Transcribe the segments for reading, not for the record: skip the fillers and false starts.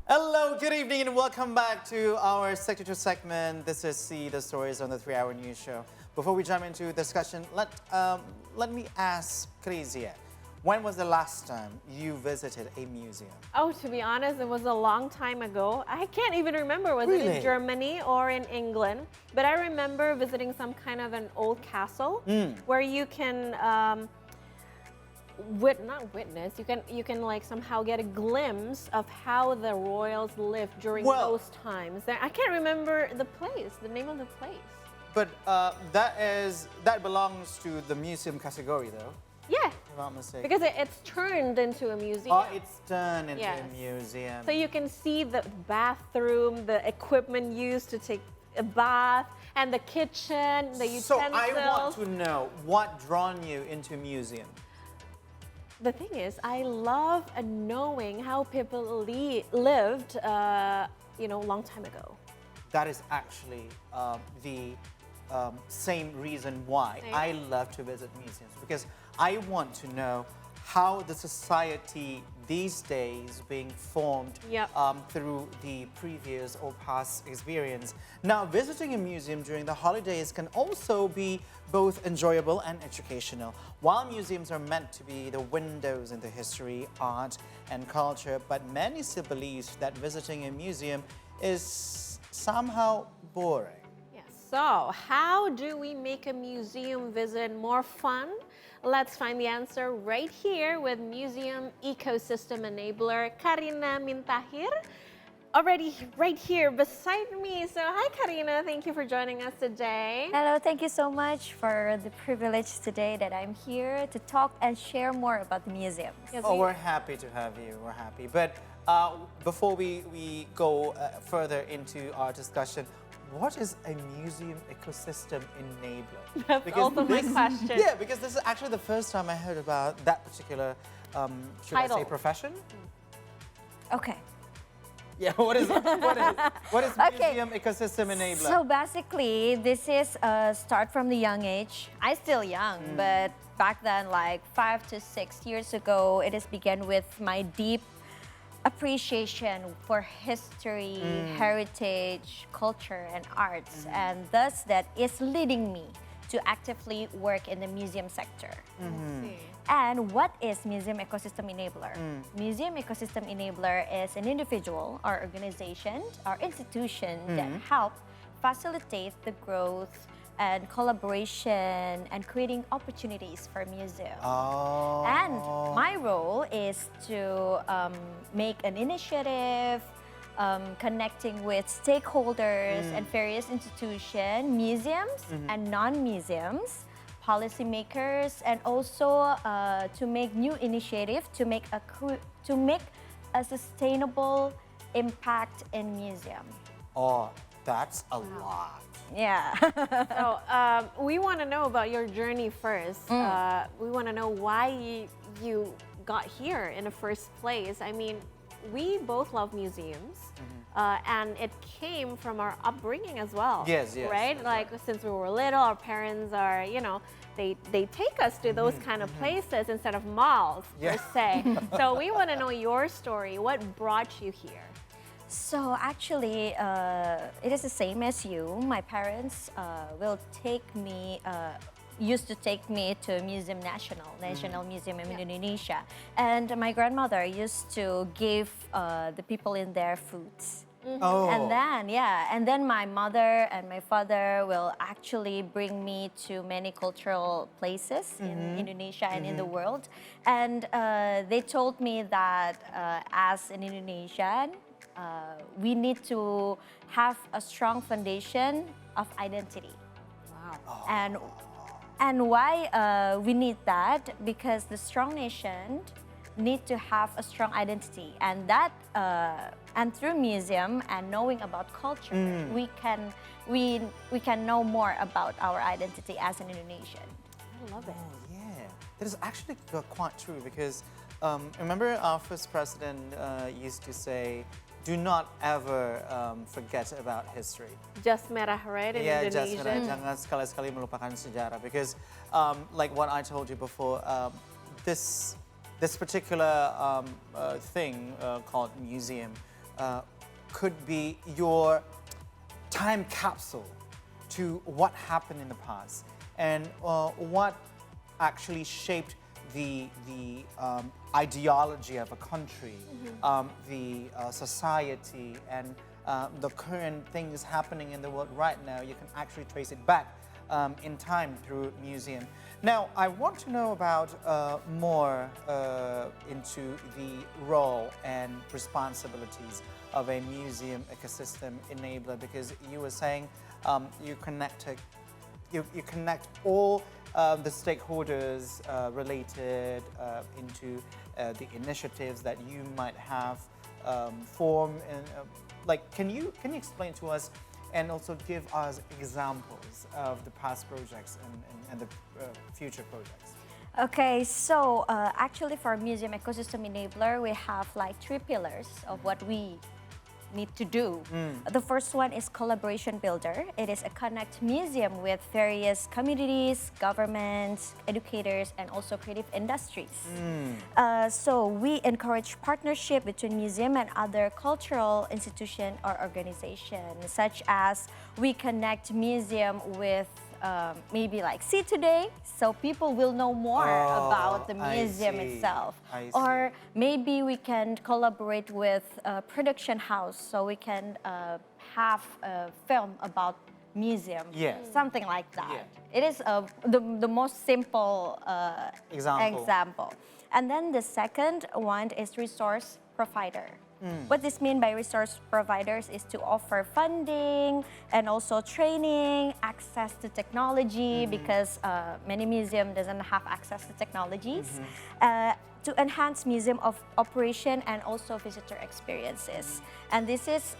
Hello, good evening, and welcome back to our Sector 2 segment. This is See the Stories on the 3-Hour News Show. Before we jump into discussion, let me ask Krizia, when was the last time you visited a museum? Oh, to be honest, it was a long time ago. I can't even remember, was it Really? in Germany or in England? But I remember visiting some kind of an old castle where you can not witness, you can like somehow get a glimpse of how the royals lived during those times. I can't remember the name of the place. But that belongs to the museum category, though. Yeah, If I'm not mistaken. because it's turned into a museum. Oh, it's turned into Yes. a museum. So you can see the bathroom, the equipment used to take a bath, and the kitchen, the utensils. So I want to know what drawn you into museum. The thing is, I love knowing how people lived, long time ago. That is actually the same reason why I love to visit museums, because I want to know how the society these days being formed through the previous or past experience. Now, visiting a museum during the holidays can also be both enjoyable and educational. While museums are meant to be the windows into history, art, and culture, but many still believe that visiting a museum is somehow boring. Yes. So, how do we make a museum visit more fun? Let's find the answer right here with Museum Ecosystem Enabler Karina Mintahir, already right here beside me. So hi Karina, thank you for joining us today. Hello, thank you so much for the privilege today that I'm here to talk and share more about the museums. Yes, Oh, we're happy to have you. We're happy. But before we go further into our discussion, what is a museum ecosystem enabler? That's also my question. Yeah, because this is actually the first time I heard about that particular, should I say, Title. profession? Okay. Yeah, what is Okay. museum ecosystem enabler? So basically, this is start from the young age. I'm still young, but back then, like 5 to 6 years ago, it has begun with my deep appreciation for history, heritage, culture, and arts, and thus that is leading me to actively work in the museum sector. And what is Museum Ecosystem Enabler? Museum Ecosystem Enabler is an individual or organization or institution that help facilitate the growth and collaboration and creating opportunities for museums. Oh. And my role is to make an initiative, connecting with stakeholders and various institutions, museums and non-museums, policymakers, and also to make new initiatives to make a sustainable impact in museum. Oh, that's a lot. Yeah. So we want to know about your journey first. We want to know why you got here in the first place. I mean, we both love museums, and it came from our upbringing as well. Yes, right? Like since we were little, our parents are, they take us to those kind of places instead of malls per se. So we want to know your story. What brought you here? So actually, it is the same as you. My parents used to take me to Museum National Museum in Indonesia. And my grandmother used to give the people in there foods. Oh. And then my mother and my father will actually bring me to many cultural places in Indonesia and in the world. And they told me that as an Indonesian, we need to have a strong foundation of identity. Wow. And why we need that? Because the strong nation need to have a strong identity, and that and through museum and knowing about culture, we can know more about our identity as an Indonesian. I love it. Oh, yeah. That is actually quite true, because remember our first president used to say, do not ever forget about history. Just merah, right? In Indonesia. Just merah. Jangan sekali-sekali melupakan sejarah, because like what I told you before, this particular thing called museum could be your time capsule to what happened in the past and what actually shaped the ideology of a country, the society, and the current things happening in the world right now. You can actually trace it back in time through museum. Now, I want to know about more into the role and responsibilities of a museum ecosystem enabler, because you were saying you connect all the stakeholders related into the initiatives that you might have formed. And like, can you explain to us and also give us examples of the past projects and the future projects? Okay, so actually for Museum Ecosystem Enabler, we have like 3 pillars of what we need to do. The first one is collaboration builder. It is a connect museum with various communities, governments, educators, and also creative industries. So we encourage partnership between museum and other cultural institution or organizations, such as we connect museum with maybe like See Today, so people will know more about the museum itself. Or maybe we can collaborate with a production house, so we can have a film about museum, something like that. It is the most simple example. And then the second one is resource provider. What this means by resource providers is to offer funding and also training, access to technology, because many museums doesn't have access to technologies, to enhance museum of operation and also visitor experiences. And this is,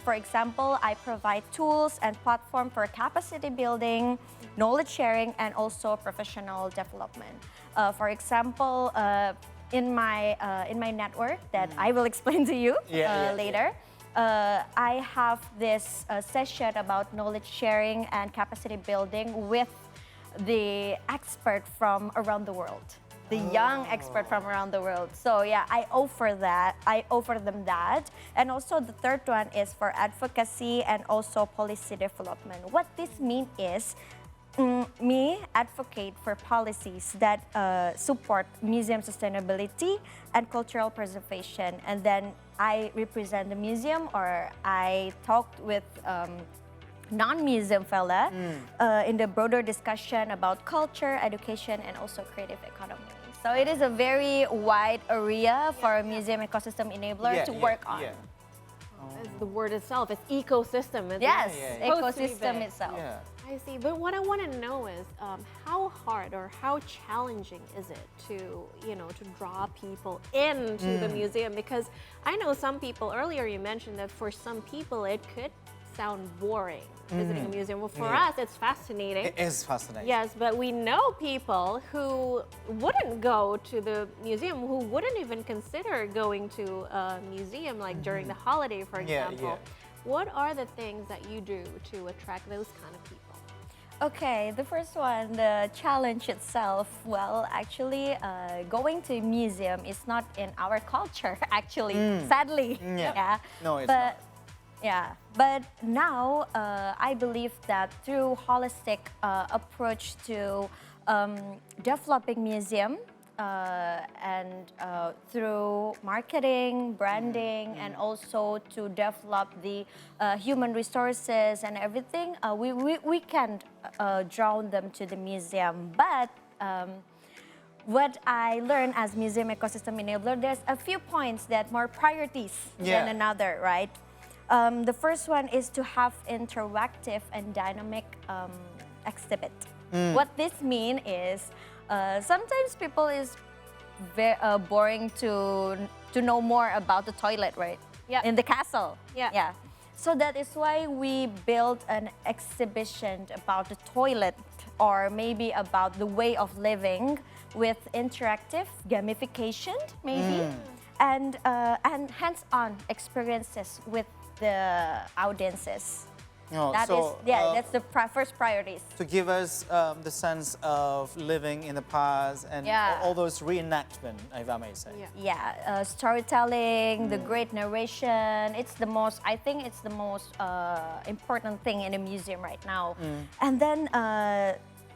for example, I provide tools and platform for capacity building, knowledge sharing, and also professional development. For example, in my network that I will explain to you later, I have this session about knowledge sharing and capacity building with the expert from around the world, the young expert from around the world. So yeah, I offer them that. And also the third one is for advocacy and also policy development. What this means is, me advocate for policies that support museum sustainability and cultural preservation, and then I represent the museum, or I talked with non-museum fella in the broader discussion about culture, education, and also creative economy. So it is a very wide area for a museum ecosystem enabler to work on. As the word itself, it's ecosystem. It's ecosystem itself. I see, but what I want to know is how hard or how challenging is it to, to draw people into the museum? Because I know some people, earlier you mentioned that for some people it could sound boring visiting a museum. Well, for us, it's fascinating. It is fascinating. Yes, but we know people who wouldn't go to the museum, who wouldn't even consider going to a museum, like during the holiday, for example. What are the things that you do to attract those kind of people? Okay, the first one, the challenge itself. Well, actually, going to a museum is not in our culture, actually, sadly. No, it's not. Yeah, but now I believe that through holistic approach to developing museum and through marketing, branding, and also to develop the human resources and everything, we can draw them to the museum. But what I learned as museum ecosystem enabler, there's a few points that more priorities than another, right? The first one is to have interactive and dynamic exhibit. What this means is sometimes people is very boring to know more about the toilet, right? In the castle. So that is why we built an exhibition about the toilet, or maybe about the way of living, with interactive gamification, maybe, and hands-on experiences with the audiences. Oh, That so, is, yeah, that's the first priorities. to give us the sense of living in the past and Yeah. all those reenactment, if I may say. Yeah. Yeah, storytelling, the great narration. It's the most, I think it's the most important thing in a museum right now. And then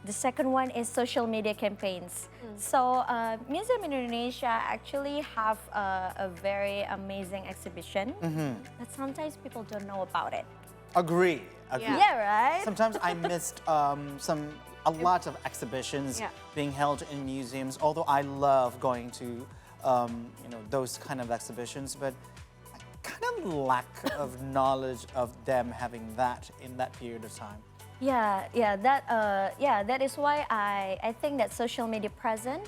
the second one is social media campaigns. So Museum in Indonesia actually have a very amazing exhibition, but sometimes people don't know about it. Agree. Yeah. Yeah, right? Sometimes I missed a lot of exhibitions Yeah. being held in museums. Although I love going to those kind of exhibitions, but I kind of lack of knowledge of them having that in that period of time. Yeah, that is why I think that social media present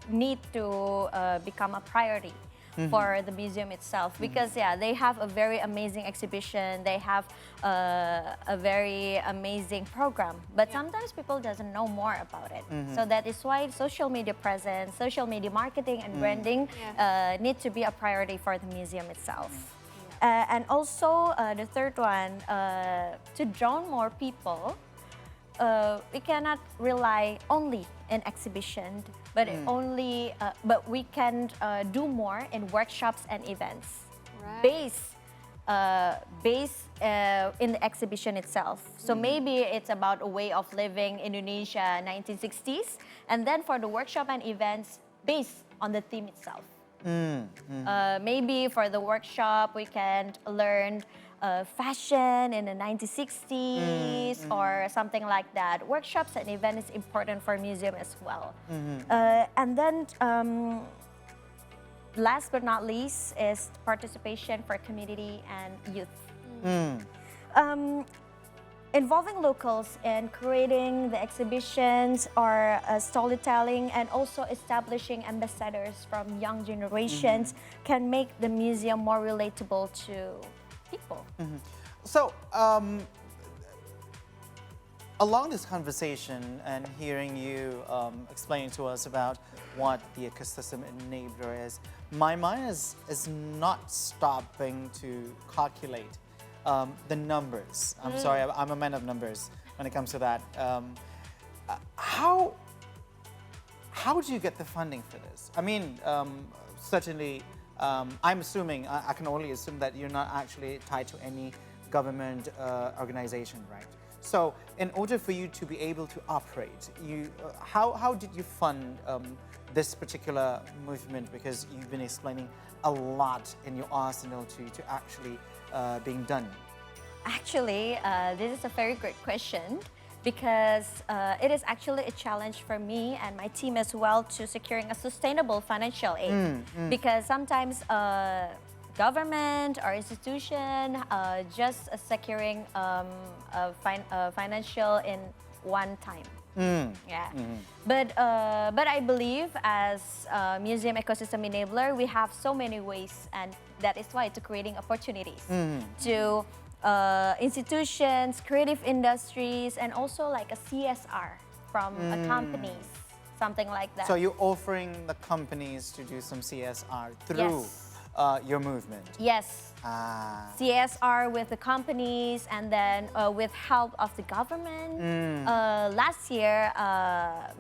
need to become a priority for the museum itself, because they have a very amazing exhibition, they have a very amazing program, but sometimes people doesn't know more about it. So that is why social media presence, social media marketing and branding need to be a priority for the museum itself. And also the third one, to draw more people, we cannot rely only in exhibition, but but we can do more in workshops and events, Right. based in the exhibition itself. So maybe it's about a way of living Indonesia 1960s, and then for the workshop and events based on the theme itself. Maybe for the workshop we can learn fashion in the 1960s or something like that. Workshops and events is important for museum as well. And then last but not least is participation for community and youth. Involving locals in creating the exhibitions or storytelling, and also establishing ambassadors from young generations can make the museum more relatable to people. So, along this conversation and hearing you explain to us about what the ecosystem enabler is, my mind is not stopping to calculate the numbers. I'm sorry, I'm a man of numbers when it comes to that. How do you get the funding for this? I mean, certainly, I'm assuming, I can only assume that you're not actually tied to any government organization, right? So, in order for you to be able to operate, how did you fund this particular movement? Because you've been explaining a lot in your arsenal to actually being done. Actually, this is a very great question, because it is actually a challenge for me and my team as well to securing a sustainable financial aid. Because sometimes government or institution just securing financial in one time. But I believe as Museum Ecosystem Enabler, we have so many ways, and that is why to creating opportunities to institutions, creative industries, and also like a CSR from companies, something like that. So you're offering the companies to do some CSR through your movement? Yes. CSR with the companies, and then with help of the government. Last year,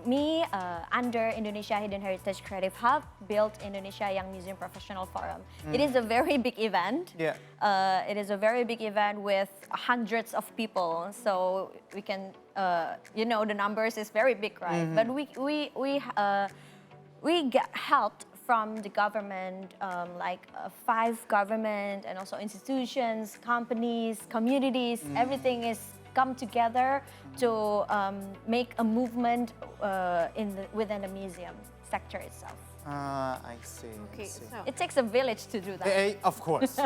me under Indonesia Hidden Heritage Creative Hub built Indonesia Young Museum Professional Forum. It is a very big event. Yeah. It is a very big event with hundreds of people. So we can, the numbers is very big, right? But we get helped from the government, like 5 government and also institutions, companies, communities, everything is come together to make a movement within the museum sector itself. I see. Okay, I see. so It takes a village to do that. Of course,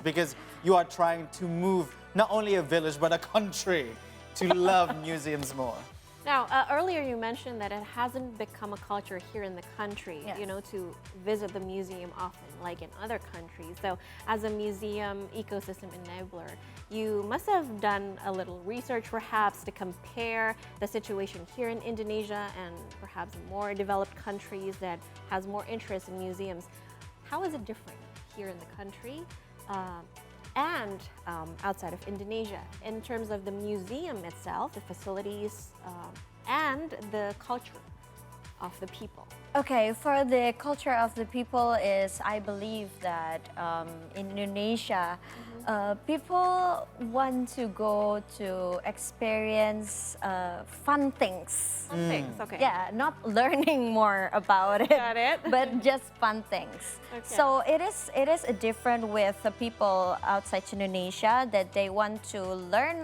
because you are trying to move not only a village but a country to love museums more. now, earlier you mentioned that it hasn't become a culture here in the country, Yes. to visit the museum often, like in other countries. So, as a museum ecosystem enabler, you must have done a little research, perhaps, to compare the situation here in Indonesia and perhaps more developed countries that has more interest in museums. How is it different here in the country? and outside of Indonesia, in terms of the museum itself, the facilities, and the culture of the people? Okay, for the culture of the people is, I believe that in Indonesia, people want to go to experience fun things. Fun things, okay. Yeah, not learning more about it, Got it. but just fun things. Okay. So it is different with the people outside Indonesia that they want to learn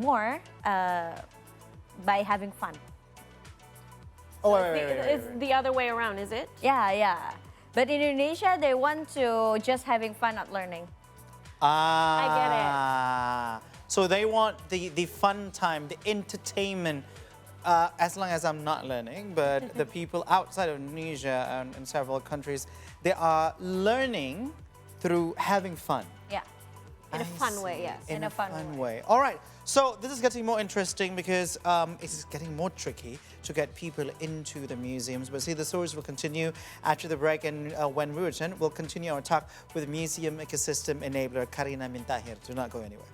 more by having fun. Oh, It's the other way around, is it? Yeah, yeah. But in Indonesia, they want to just having fun, not learning. I get it. So they want the fun time, the entertainment, as long as I'm not learning, but the people outside of Indonesia and in several countries, they are learning through having fun. Yeah. In a fun way, yes. In a fun way. All right. So this is getting more interesting because it is getting more tricky to get people into the museums. But see, the stories will continue after the break, and when we return, we'll continue our talk with Museum Ecosystem Enabler Karina Mintahir. Do not go anywhere.